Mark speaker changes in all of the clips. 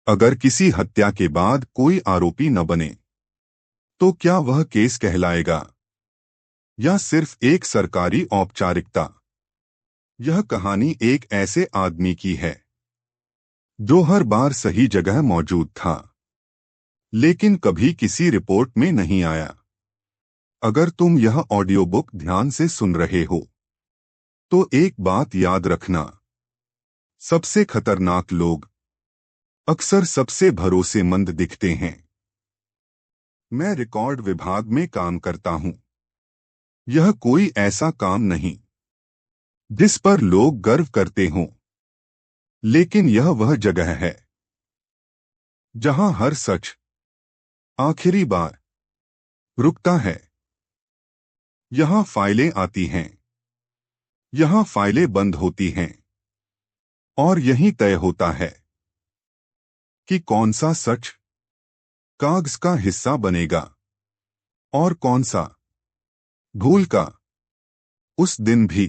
Speaker 1: अगर किसी हत्या के बाद कोई आरोपी न बने तो क्या वह केस कहलाएगा या सिर्फ एक सरकारी औपचारिकता? यह कहानी एक ऐसे आदमी की है जो हर बार सही जगह मौजूद था लेकिन कभी किसी रिपोर्ट में नहीं आया। अगर तुम यह ऑडियो बुक ध्यान से सुन रहे हो तो एक बात याद रखना, सबसे खतरनाक लोग अक्सर सबसे भरोसेमंद दिखते हैं। मैं रिकॉर्ड विभाग में काम करता हूं। यह कोई ऐसा काम नहीं जिस पर लोग गर्व करते हों, लेकिन यह वह जगह है जहां हर सच आखिरी बार रुकता है। यहां फाइलें आती हैं, यहां फाइलें बंद होती हैं और यही तय होता है कि कौन सा सच कागज का हिस्सा बनेगा और कौन सा भूल का। उस दिन भी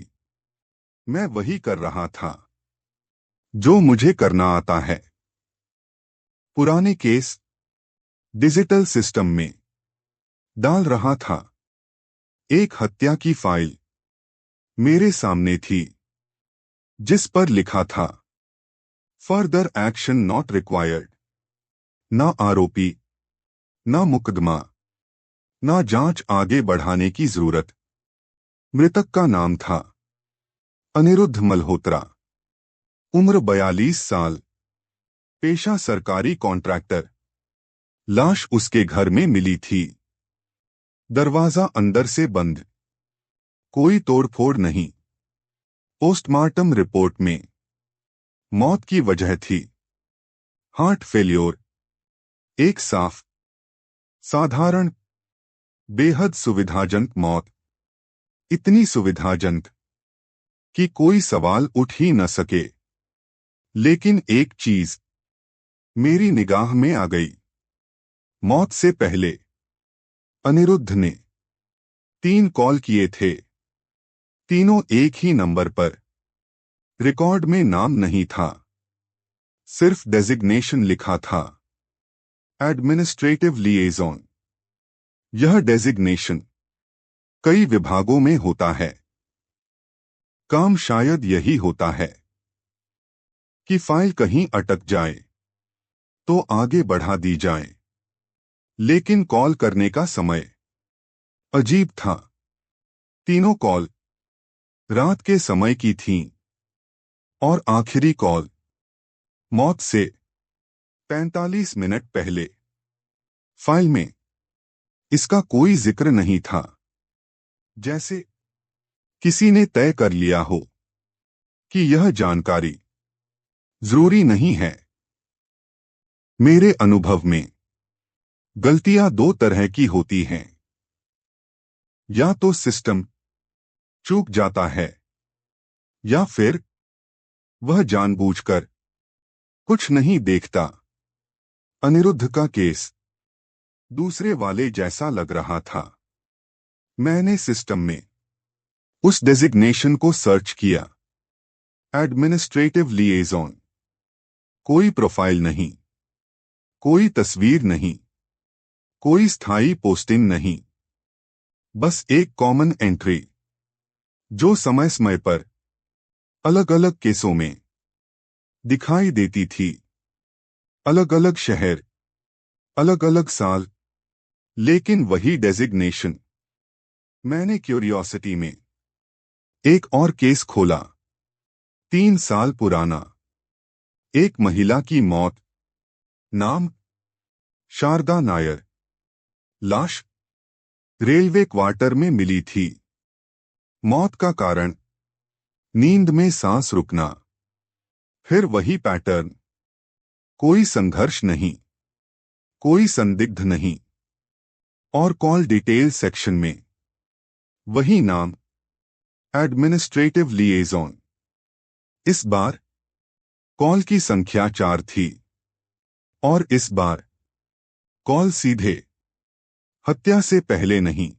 Speaker 1: मैं वही कर रहा था जो मुझे करना आता है, पुराने केस डिजिटल सिस्टम में डाल रहा था। एक हत्या की फाइल मेरे सामने थी जिस पर लिखा था फर्दर एक्शन नॉट रिक्वायर्ड। ना आरोपी, ना मुकदमा, ना जांच आगे बढ़ाने की जरूरत। मृतक का नाम था अनिरुद्ध मल्होत्रा, उम्र 42 साल, पेशा सरकारी कॉन्ट्रैक्टर। लाश उसके घर में मिली थी, दरवाजा अंदर से बंद, कोई तोड़फोड़ नहीं। पोस्टमार्टम रिपोर्ट में मौत की वजह थी हार्ट फेल्योर। एक साफ, साधारण, बेहद सुविधाजनक मौत। इतनी सुविधाजनक कि कोई सवाल उठ ही न सके। लेकिन एक चीज मेरी निगाह में आ गई। मौत से पहले अनिरुद्ध ने 3 कॉल किए थे, तीनों एक ही नंबर पर। रिकॉर्ड में नाम नहीं था, सिर्फ डेजिग्नेशन लिखा था, एडमिनिस्ट्रेटिव लिएजॉन। यह डेजिग्नेशन कई विभागों में होता है। काम शायद यही होता है कि फाइल कहीं अटक जाए तो आगे बढ़ा दी जाए, लेकिन कॉल करने का समय अजीब था। तीनों कॉल रात के समय की थीं और आखिरी कॉल मौत से 45 मिनट पहले। फाइल में इसका कोई जिक्र नहीं था, जैसे किसी ने तय कर लिया हो कि यह जानकारी जरूरी नहीं है। मेरे अनुभव में गलतियां 2 तरह की होती हैं। या तो सिस्टम चूक जाता है या फिर वह जानबूझकर कुछ नहीं देखता। अनिरुद्ध का केस दूसरे वाले जैसा लग रहा था। मैंने सिस्टम में उस डेजिग्नेशन को सर्च किया, एडमिनिस्ट्रेटिव लिएजॉन। कोई प्रोफाइल नहीं, कोई तस्वीर नहीं, कोई स्थायी पोस्टिंग नहीं, बस एक कॉमन एंट्री जो समय समय पर अलग अलग केसों में दिखाई देती थी। अलग अलग शहर, अलग अलग साल, लेकिन वही डेजिग्नेशन। मैंने क्यूरियोसिटी में एक और केस खोला, 3 साल पुराना। एक महिला की मौत, नाम शारदा नायर। लाश रेलवे क्वार्टर में मिली थी। मौत का कारण नींद में सांस रुकना। फिर वही पैटर्न, कोई संघर्ष नहीं, कोई संदिग्ध नहीं। और कॉल डिटेल सेक्शन में वही नाम, एडमिनिस्ट्रेटिव लिएजॉन। इस बार कॉल की संख्या 4 थी और इस बार कॉल सीधे हत्या से पहले नहीं,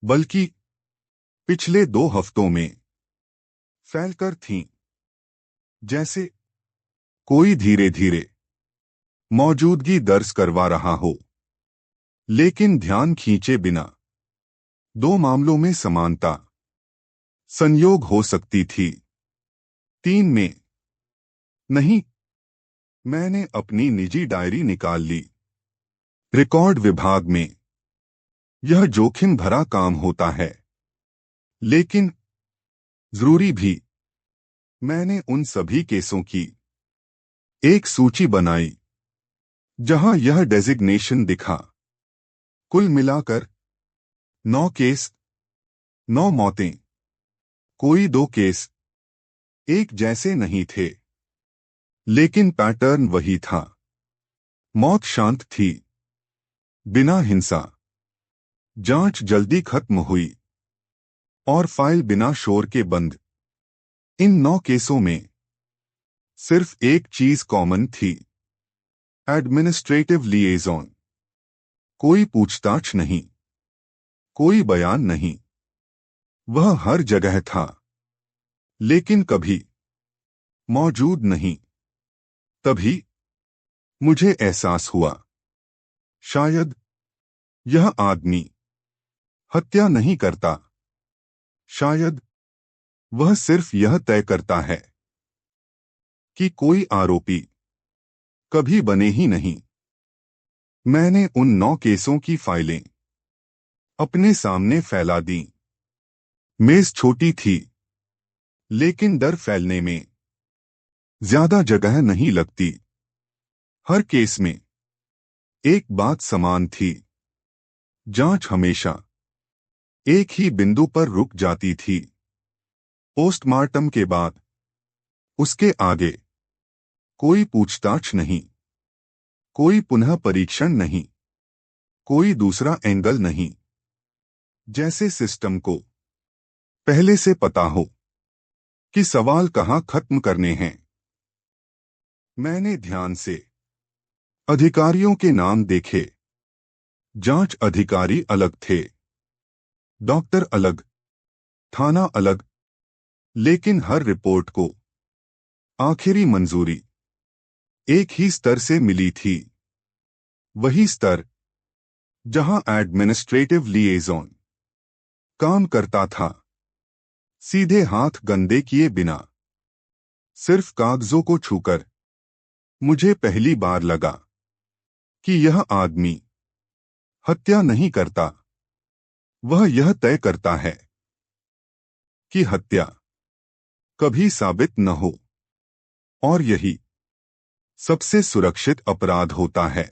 Speaker 1: बल्कि पिछले 2 हफ्तों में फैलकर थीं। जैसे कोई धीरे धीरे मौजूदगी दर्ज करवा रहा हो, लेकिन ध्यान खींचे बिना। दो मामलों में समानता, संयोग हो सकती थी, तीन में नहीं। मैंने अपनी निजी डायरी निकाल ली। रिकॉर्ड विभाग में यह जोखिम भरा काम होता है, लेकिन जरूरी भी। मैंने उन सभी केसों की एक सूची बनाई जहां यह डेजिग्नेशन दिखा। कुल मिलाकर 9 केस, 9 मौतें। कोई दो केस एक जैसे नहीं थे, लेकिन पैटर्न वही था। मौत शांत थी, बिना हिंसा। जांच जल्दी खत्म हुई और फाइल बिना शोर के बंद। इन 9 केसों में सिर्फ एक चीज कॉमन थी, एडमिनिस्ट्रेटिव लिएजॉन। कोई पूछताछ नहीं, कोई बयान नहीं। वह हर जगह था, लेकिन कभी मौजूद नहीं। तभी मुझे एहसास हुआ, शायद यह आदमी हत्या नहीं करता। शायद वह सिर्फ यह तय करता है कि कोई आरोपी कभी बने ही नहीं। मैंने उन 9 केसों की फाइलें अपने सामने फैला दी। मेज छोटी थी, लेकिन डर फैलने में ज्यादा जगह नहीं लगती। हर केस में एक बात समान थी, जांच हमेशा एक ही बिंदु पर रुक जाती थी। पोस्टमार्टम के बाद उसके आगे कोई पूछताछ नहीं, कोई पुनः परीक्षण नहीं, कोई दूसरा एंगल नहीं। जैसे सिस्टम को पहले से पता हो कि सवाल कहां खत्म करने हैं। मैंने ध्यान से अधिकारियों के नाम देखे। जांच अधिकारी अलग थे, डॉक्टर अलग, थाना अलग, लेकिन हर रिपोर्ट को आखिरी मंजूरी एक ही स्तर से मिली थी। वही स्तर जहां एडमिनिस्ट्रेटिव लिएजॉन काम करता था, सीधे हाथ गंदे किए बिना, सिर्फ कागजों को छूकर। मुझे पहली बार लगा कि यह आदमी हत्या नहीं करता, वह यह तय करता है कि हत्या कभी साबित न हो। और यही सबसे सुरक्षित अपराध होता है।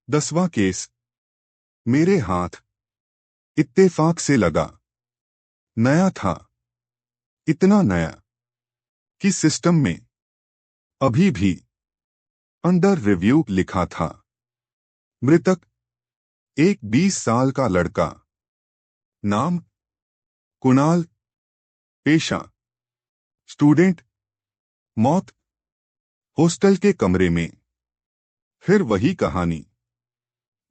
Speaker 1: 10वां केस मेरे हाथ इत्तेफाक से लगा। नया था, इतना नया कि सिस्टम में अभी भी अंडर रिव्यू लिखा था। मृतक एक 20 साल का लड़का। नाम कुणाल, पेशा स्टूडेंट। मौत हॉस्टल के कमरे में। फिर वही कहानी,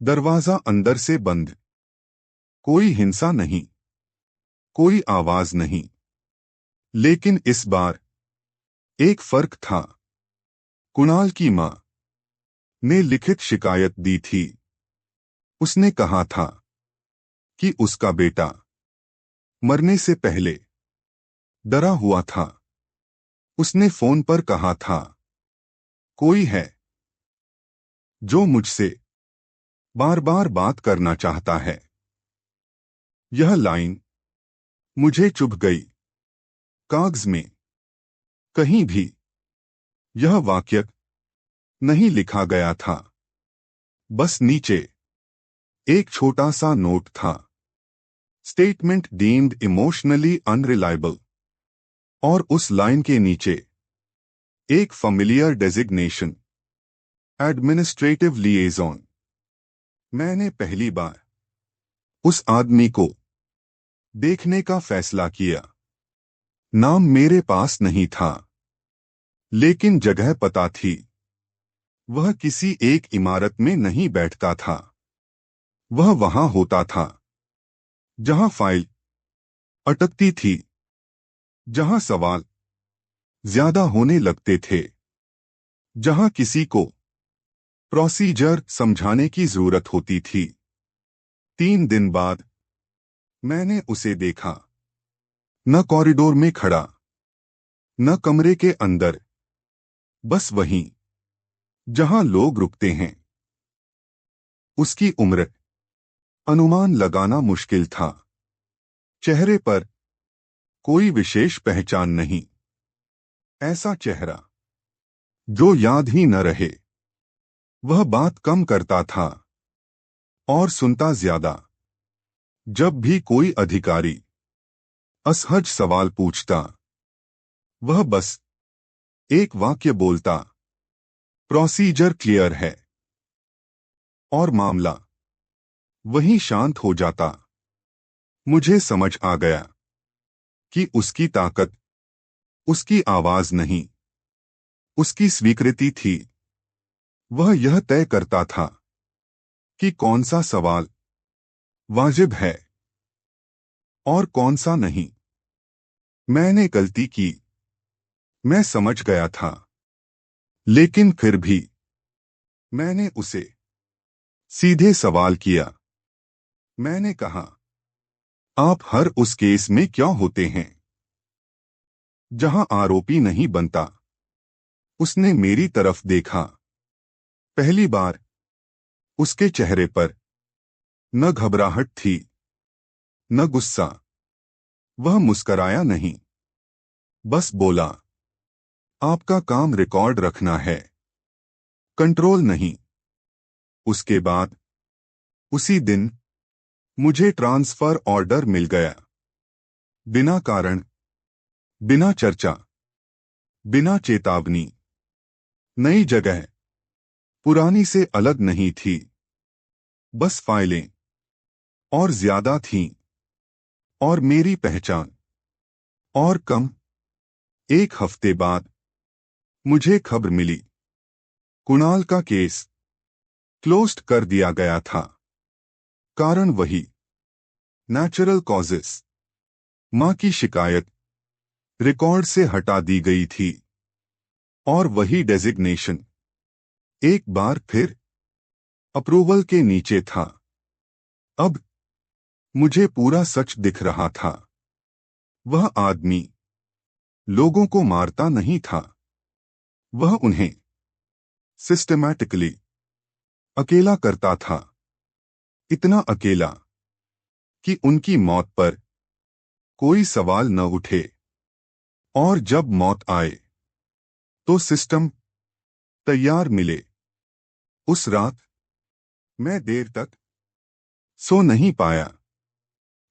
Speaker 1: दरवाजा अंदर से बंद। कोई हिंसा नहीं, कोई आवाज नहीं। लेकिन इस बार एक फर्क था। कुणाल की मां ने लिखित शिकायत दी थी। उसने कहा था कि उसका बेटा मरने से पहले डरा हुआ था। उसने फोन पर कहा था, कोई है जो मुझसे बार बार बात करना चाहता है। यह लाइन मुझे चुभ गई। कागज में कहीं भी यह वाक्य नहीं लिखा गया था। बस नीचे एक छोटा सा नोट था, स्टेटमेंट डीम्ड इमोशनली अनरिलायबल। और उस लाइन के नीचे एक फैमिलियर डेजिग्नेशन, एडमिनिस्ट्रेटिव लिएजॉन। मैंने पहली बार उस आदमी को देखने का फैसला किया। नाम मेरे पास नहीं था, लेकिन जगह पता थी। वह किसी एक इमारत में नहीं बैठता था, वह वहां होता था जहां फाइल अटकती थी, जहां सवाल ज्यादा होने लगते थे, जहां किसी को प्रोसीजर समझाने की जरूरत होती थी। 3 दिन बाद मैंने उसे देखा, न कॉरिडोर में खड़ा, न कमरे के अंदर, बस वहीं जहां लोग रुकते हैं। उसकी उम्र अनुमान लगाना मुश्किल था। चेहरे पर कोई विशेष पहचान नहीं। ऐसा चेहरा जो याद ही न रहे। वह बात कम करता था और सुनता ज्यादा। जब भी कोई अधिकारी असहज सवाल पूछता, वह बस एक वाक्य बोलता, प्रोसीजर क्लियर है, और मामला वहीं शांत हो जाता। मुझे समझ आ गया कि उसकी ताकत उसकी आवाज नहीं, उसकी स्वीकृति थी। वह यह तय करता था कि कौन सा सवाल वाजिब है और कौन सा नहीं। मैंने गलती की, मैं समझ गया था, लेकिन फिर भी मैंने उसे सीधे सवाल किया। मैंने कहा, आप हर उस केस में क्यों होते हैं जहां आरोपी नहीं बनता? उसने मेरी तरफ देखा। पहली बार उसके चेहरे पर न घबराहट थी, न गुस्सा। वह मुस्कराया नहीं, बस बोला, आपका काम रिकॉर्ड रखना है, कंट्रोल नहीं। उसके बाद उसी दिन मुझे ट्रांसफर ऑर्डर मिल गया। बिना कारण, बिना चर्चा, बिना चेतावनी। नई जगह पुरानी से अलग नहीं थी, बस फाइलें और ज्यादा थीं, और मेरी पहचान। और कम 1 हफ्ते बाद मुझे खबर मिली, कुणाल का केस क्लोज्ड कर दिया गया था। कारण वही, नेचुरल कॉजेस। मां की शिकायत रिकॉर्ड से हटा दी गई थी, और वही डेजिग्नेशन एक बार फिर अप्रूवल के नीचे था। अब मुझे पूरा सच दिख रहा था। वह आदमी लोगों को मारता नहीं था, वह उन्हें सिस्टमैटिकली अकेला करता था। इतना अकेला कि उनकी मौत पर कोई सवाल न उठे, और जब मौत आए तो सिस्टम तैयार मिले। उस रात मैं देर तक सो नहीं पाया,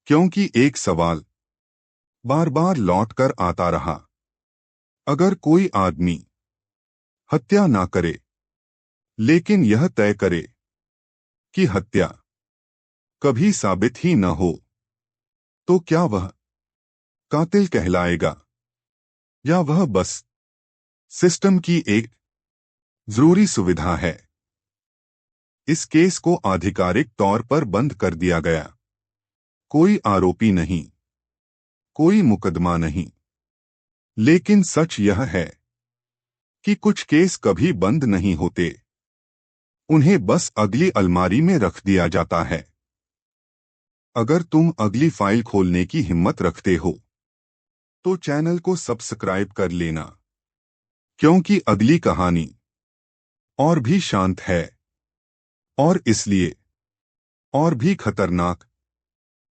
Speaker 1: क्योंकि एक सवाल बार बार लौट कर आता रहा। अगर कोई आदमी हत्या ना करे, लेकिन यह तय करे कि हत्या कभी साबित ही न हो, तो क्या वह कातिल कहलाएगा, या वह बस सिस्टम की एक जरूरी सुविधा है? इस केस को आधिकारिक तौर पर बंद कर दिया गया। कोई आरोपी नहीं, कोई मुकदमा नहीं। लेकिन सच यह है कि कुछ केस कभी बंद नहीं होते। उन्हें बस अगली अलमारी में रख दिया जाता है। अगर तुम अगली फाइल खोलने की हिम्मत रखते हो, तो चैनल को सब्सक्राइब कर लेना, क्योंकि अगली कहानी और भी शांत है, और इसलिए और भी खतरनाक।